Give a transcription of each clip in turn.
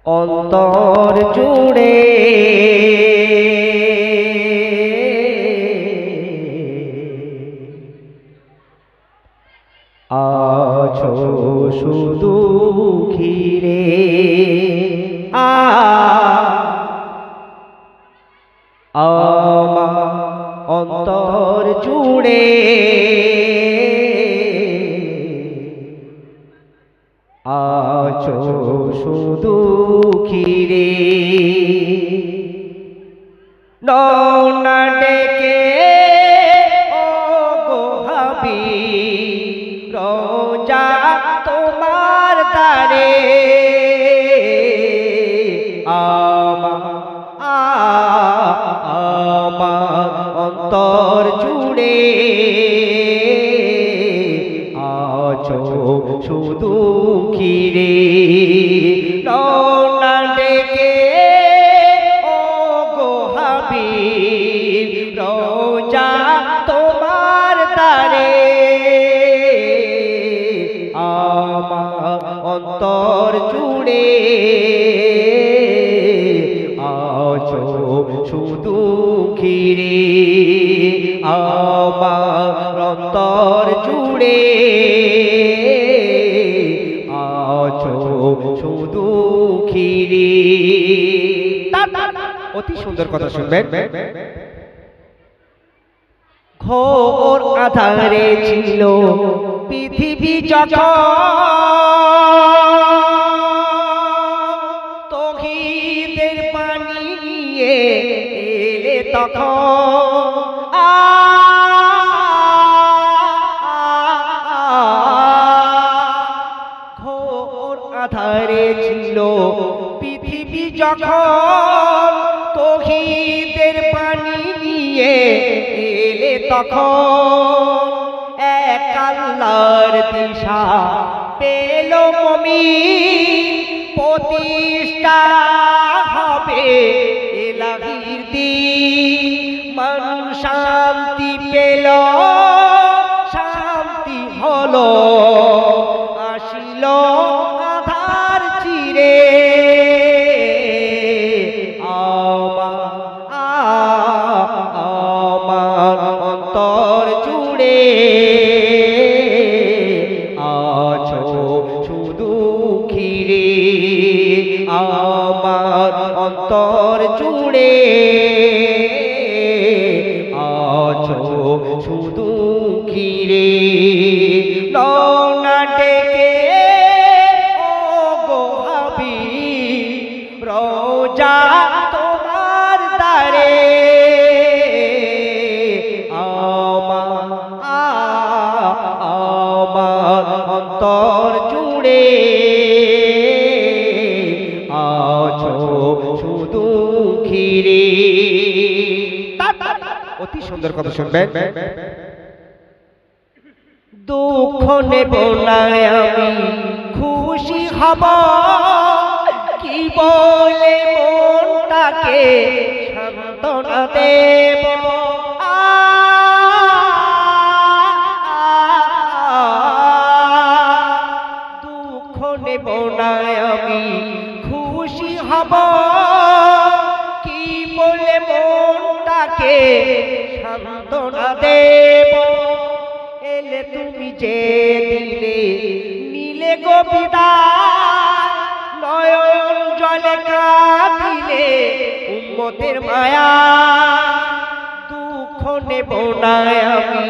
অন্তর জুড়ে আছো শুধু ঘিরে আমার অন্তর জুড়ে আছো শুধু ঘিরে নও না ডেকে ও গো হাবিব রোজা তোমার দ্বারে আমার অন্তর জুড়ে আছো শুধু ঘিরে নও না ডেকে ও গো হাবিব রোজা তোমার দ্বারে আমার অন্তর জুড়ে আছো শুধু ঘিরে আমার অন্তর জুড়ে আছো শুধু ঘিরে। অতি সুন্দর কথা শুনবেন। ঘোর আধারে ছিল পৃথিবী যখন তৌহিদের পানি নিয়ে এলে তখন ঘোর আধারে ছিল পৃথিবী যখন তৌহিদের পানি নিয়ে এলে তখন এক আল্লাহর দিশা পেল মুমিন প্রতিষ্ঠা হবে ইলাহির দ্বীন মন শান্তি পেল শান্তি হলো আসিল আধার চিরে আমার অন্তর জুড়ে আছো শুধু ঘিরে আমার অন্তর জুড়ে আছো শুধু ঘিরে নও না ডেকে ও গো হাবিব রোজা তোমার দ্বারে আমার অন্তর জুড়ে আছো শুধু ঘিরে। অতি সুন্দর কথা শুনবেন। দুঃখ নেব না আমি খুশি হব কি বলে মনটাকে সান্ত্বনা দেব দুঃখ নেব না আমি খুশি হব কি বলে মনটাকে সান্ত্বনা দেব এলে তুমি যে দিলে নীলে গো বিদায় নয়ন জলে কাঁদিলে উম্মতের মায়া দুঃখ নেব না আমি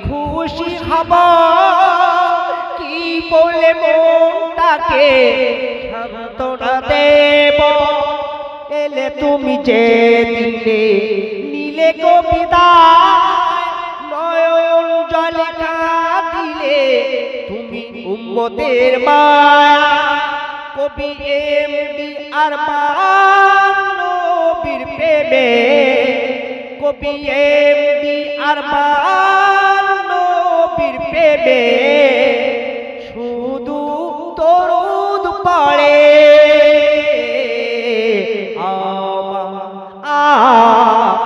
খুশি হব কি বলে মনটাকে সান্ত্বনা দেব এলে তুমি যে দিলে নীলে গো বিদায় নয়ন জলে কাঁদিলে তুমি উম্মতের মায়া কবি এমডি আরমান নবীর প্রেমে কবি এমডি আরমান নবীর প্রেমে শুধু দরুদ পড়ে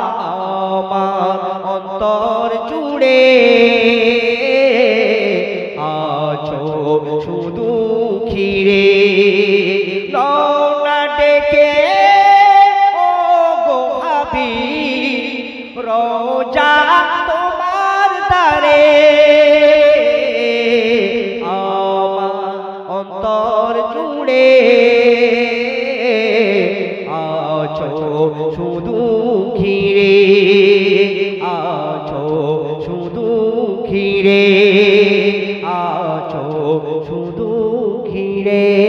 আমার অন্তর জুড়ে ঘিরে নৌনা ডেকে ও গো হাবিব রোজা তোমার দ্বারে আমার অন্তর জুড়ে আছো শুধু ঘিরে আছো শুধু ঘিরে আছো শুধু ঘিরে